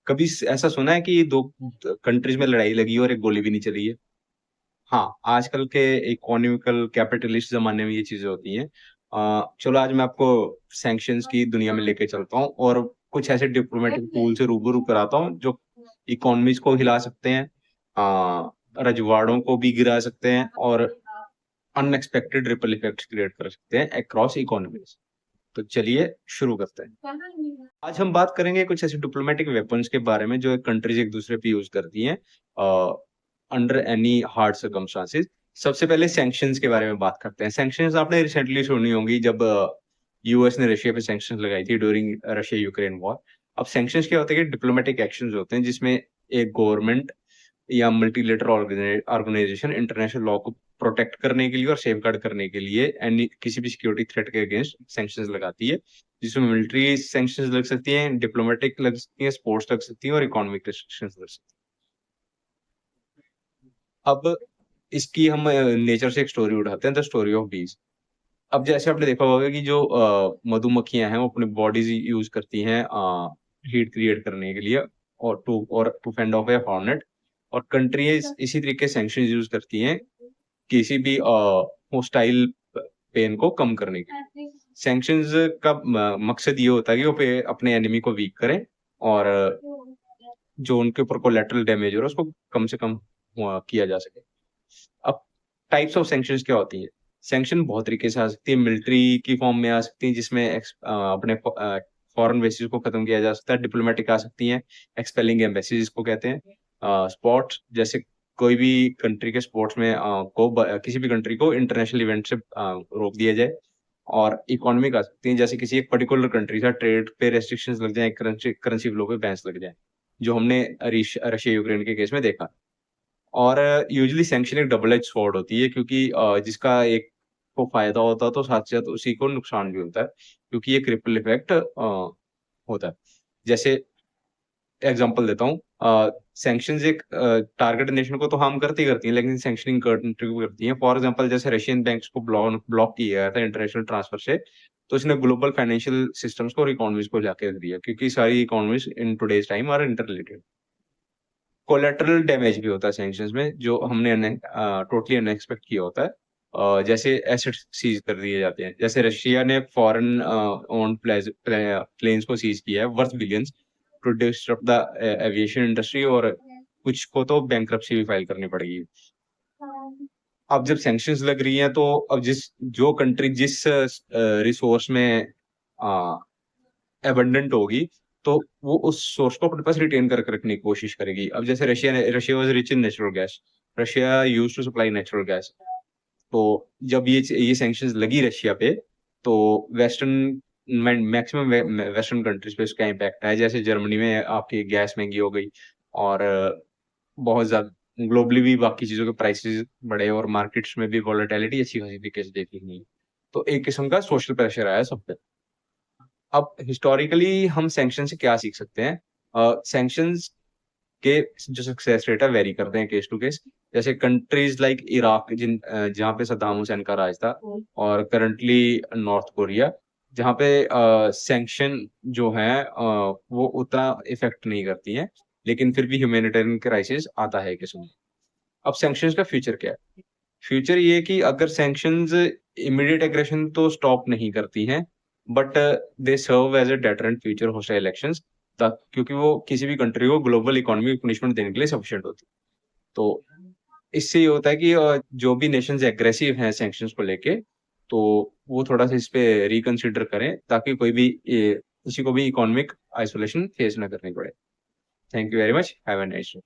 कभी ऐसा सुना है कि दो कंट्रीज में लड़ाई लगी और एक गोली भी नहीं चली है? हाँ, आजकल के इकोनॉमिकल कैपिटलिस्ट जमाने में ये चीजें होती हैं। चलो आज मैं आपको सैंक्शंस की दुनिया में लेके चलता हूँ और कुछ ऐसे डिप्लोमेटिक टूल से रूबरू कराता हूँ जो इकोनॉमीज को हिला सकते हैं, रजवाड़ों को भी गिरा सकते हैं और अनएक्सपेक्टेड रिपल इफेक्ट्स क्रिएट कर सकते हैं अक्रॉस इकोनॉमीज। तो चलिए शुरू करते हैं। आज हम बात करेंगे कुछ ऐसे डिप्लोमेटिक वेपन्स के बारे में जो कंट्रीज एक दूसरे पे यूज करती हैं अंडर एनी हार्ड सर्कमस्टांसेस। सबसे पहले सैंक्शंस के बारे में बात करते हैं। सैंक्शंस आपने रिसेंटली सुनी होंगी जब यूएस ने रशिया पे सैंक्शंस लगाई थी ड्यूरिंग रशिया यूक्रेन वॉर। अब सैंक्शंस क्या होते हैं कि डिप्लोमेटिक एक्शंस होते हैं जिसमें एक गवर्नमेंट या मल्टीलेटरल ऑर्गेनाइजेशन इंटरनेशनल लॉ को प्रोटेक्ट करने के लिए और सेफगार्ड करने के लिए एनी किसी भी सिक्योरिटी थ्रेट के अगेंस्ट सैंक्शंस लगाती है, जिसमें मिलिट्री सैंक्शंस लग सकती हैं, डिप्लोमेटिक लग सकती हैं, स्पोर्ट्स लग सकती हैं और इकोनॉमिक रिस्ट्रिक्शंस लग सकती हैं। अब इसकी हम नेचर से एक स्टोरी उठाते हैं, द स्टोरी ऑफ बीज। अब जैसे आपने देखा होगा कि जो मधुमक्खियां हैं वो अपनी बॉडीज यूज करती हैं हीट क्रिएट करने के लिए और to fend off a hornet, और कंट्रीज इसी तरीके सैंक्शन यूज करती हैं किसी भी होस्टाइल पेन को कम करने के लिए। सैंक्शंस का मकसद ये होता है कि वो अपने एनिमी को वीक करें और जो उनके ऊपर कोलेटरल डैमेज हो रहा है उसको कम से कम किया जा सके। अब टाइप्स ऑफ सैंक्शंस क्या होती है? सैंक्शन बहुत तरीके से आ सकती है। मिलिट्री की फॉर्म में आ सकती है जिसमें अपने फॉरेन बेसिस को खत्म किया जा सकता है। डिप्लोमेटिक आ सकती है, एक्सपेलिंग एम्बेसीज जिसको कहते हैं। स्पोर्ट्स, जैसे कोई भी कंट्री के स्पोर्ट्स में किसी भी कंट्री को इंटरनेशनल इवेंट से रोक दिया जाए। और इकोनॉमिक आ सकती है, जैसे किसी एक पर्टिकुलर कंट्री का ट्रेड पे रेस्ट्रिक्शंस लग जाए, करेंसी फ्लो पे बैन्स लग जाए, जो हमने रशिया यूक्रेन के केस में देखा। और यूजुअली सैंक्शन एक डबल एज स्वॉर्ड होती है, क्योंकि जिसका एक को फायदा होता है तो साथ साथ उसी को नुकसान भी होता है, क्योंकि एक रिपल इफेक्ट होता है। जैसे एग्जांपल देता हूँ, सैंक्शंस एक टारगेट नेशन को तो हार्म करती हैं, लेकिन सैंक्शनिंग कंट्री को करती हैं। फॉर एग्जांपल जैसे रशियन बैंक्स को ब्लॉक किया गया था इंटरनेशनल ट्रांसफर से, तो इसने ग्लोबल फाइनेंशियल सिस्टम्स को और इकोनॉमीज को जाके रख दिया, क्योंकि सारी economies in today's time are inter related. Collateral damage भी होता है सैंक्शंस में, जो हमने टोटली अनएक्सपेक्ट किया होता है। जैसे एसेट सीज कर दिए जाते हैं, जैसे रशिया ने फॉरेन ओन प्लेन्स को सीज किया है worth billions to disturb the aviation industry, और कुछ को तो बैंक्रप्सी भी फाइल करनी पड़ेगी। अब जब सैंक्शंस लग रही हैं तो अब जो कंट्री जिस रिसोर्स में एबंडेंट होगी, तो वो उस सोर्स को अपने पास रिटेन करके रखने की कोशिश करेगी। अब जैसे Russia was rich in natural gas, Russia used to supply natural gas. तो जब ये सैंक्शंस लगी रशिया पे, तो वेस्टर्न मैक्सिमम वेस्टर्न कंट्रीज पे इसका इम्पैक्ट है। जैसे जर्मनी में आपकी गैस महंगी हो गई, और बहुत ज्यादा ग्लोबली भी बाकी चीजों के प्राइसेस बढ़े, और मार्केट्स में भी वॉलेटिलिटी अच्छी खासी तरीके से देखी गई। तो एक किस्म का सोशल प्रेशर आया सब पे। अब हिस्टोरिकली हम सैंक्शन से क्या सीख सकते हैं? सैंक्शंस के जो सक्सेस रेट है वेरी करते हैं केस टू केस। जैसे कंट्रीज लाइक इराक, जहाँ पे सद्दाम हुसैन का राज था, और करंटली नॉर्थ कोरिया, जहाँ पे सैंक्शन जो है वो उतना इफेक्ट नहीं करती हैं, लेकिन फिर भी ह्यूमैनिटेरियन क्राइसिस आता है किस्म। अब सैंक्शंस का फ्यूचर क्या है? फ्यूचर ये कि अगर सैंक्शंस इमीडिएट एग्रेशन तो स्टॉप नहीं करती हैं, but they serve as a deterrent future hostile elections, क्योंकि वो किसी भी कंट्री को ग्लोबल इकोनॉमिक पनिशमेंट देने के लिए सफिशिएंट होती है। तो इससे ये होता है कि जो भी नेशंस एग्रेसिव हैं सैंक्शंस को लेके, तो वो थोड़ा सा इस पे रिकंसिडर करें, ताकि किसी को भी इकोनॉमिक आइसोलेशन फेस ना करनी पड़े। Thank you very much, have a nice day.